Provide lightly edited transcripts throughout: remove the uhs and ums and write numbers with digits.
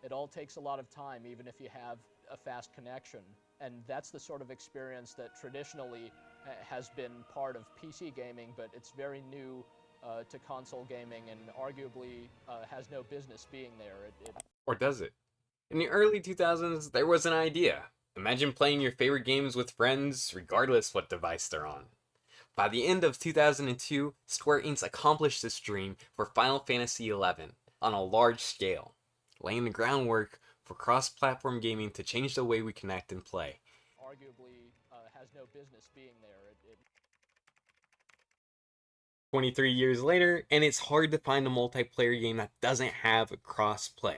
It all takes a lot of time, even if you have a fast connection. And that's the sort of experience that traditionally has been part of PC gaming, but it's very new to console gaming and arguably has no business being there. Or does it? In the early 2000s, there was an idea. Imagine playing your favorite games with friends, regardless what device they're on. By the end of 2002, Square Enix accomplished this dream for Final Fantasy XI on a large scale, laying the groundwork for cross-platform gaming to change the way we connect and play. Arguably has no business being there. 23 years later, and it's hard to find a multiplayer game that doesn't have cross-play.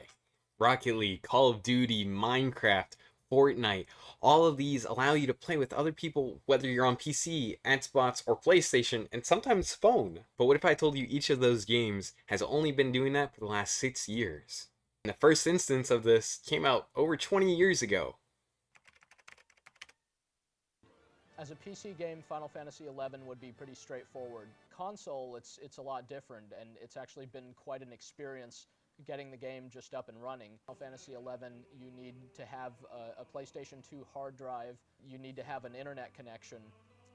Rocket League, Call of Duty, Minecraft, Fortnite, all of these allow you to play with other people, whether you're on PC, Xbox, or PlayStation, and sometimes phone. But what if I told you each of those games has only been doing that for the last 6 years? And the first instance of this came out over 20 years ago. As a PC game, Final Fantasy XI would be pretty straightforward. Console, it's a lot different, and it's actually been quite an experience getting the game just up and running. Final Fantasy XI, you need to have a PlayStation 2 hard drive, you need to have an internet connection,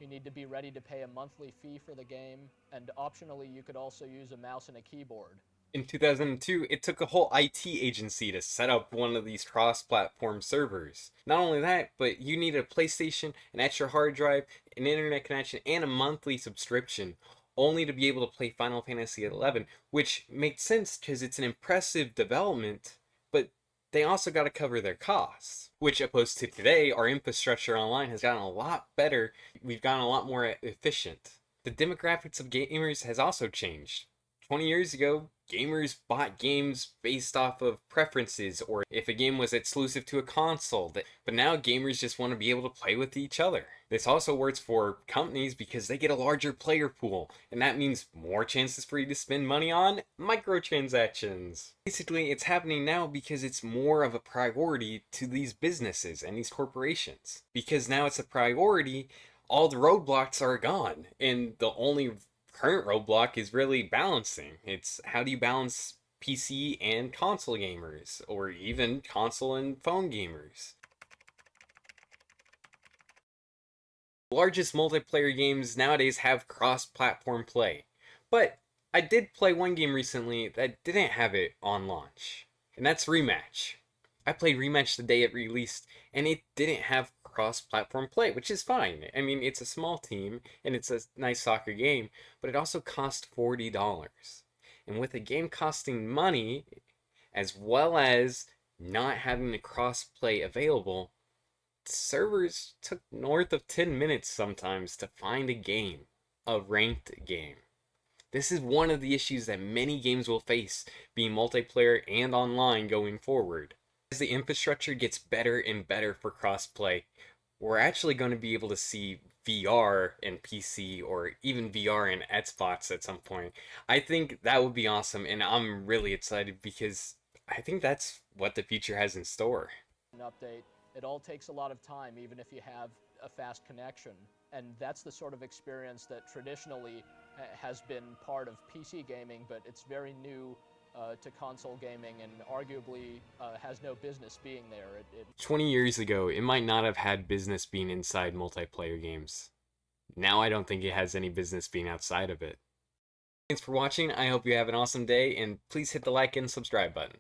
you need to be ready to pay a monthly fee for the game, and optionally you could also use a mouse and a keyboard. In 2002, it took a whole IT agency to set up one of these cross-platform servers. Not only that, but you needed a PlayStation, an extra hard drive, an internet connection, and a monthly subscription, only to be able to play Final Fantasy XI, which makes sense because it's an impressive development, but they also got to cover their costs. Which, opposed to today, our infrastructure online has gotten a lot better. We've gotten a lot more efficient. The demographics of gamers has also changed. 20 years ago, gamers bought games based off of preferences or if a game was exclusive to a console. But now gamers just want to be able to play with each other. This also works for companies because they get a larger player pool, and that means more chances for you to spend money on microtransactions. Basically, it's happening now because it's more of a priority to these businesses and these corporations. Because now it's a priority, all the roadblocks are gone, and the only current roadblock is really balancing. It's how do you balance PC and console gamers, or even console and phone gamers. The largest multiplayer games nowadays have cross-platform play, but I did play one game recently that didn't have it on launch, and that's Rematch. I played Rematch the day it released, and it didn't have cross-platform play, which is fine. I mean, it's a small team, and it's a nice soccer game, but it also cost $40. And with a game costing money, as well as not having the cross-play available, servers took north of 10 minutes sometimes to find a ranked game. This is one of the issues that many games will face, being multiplayer and online going forward. As the infrastructure gets better and better for crossplay, we're actually going to be able to see VR and PC, or even VR and Xbox at some point. I think that would be awesome, and I'm really excited because I think that's what the future has in store. An update. It all takes a lot of time, even if you have a fast connection. And that's the sort of experience that traditionally has been part of PC gaming, but it's very new to console gaming and arguably has no business being there. 20 years ago, it might not have had business being inside multiplayer games. Now I don't think it has any business being outside of it. Thanks for watching. I hope you have an awesome day, and please hit the like and subscribe button.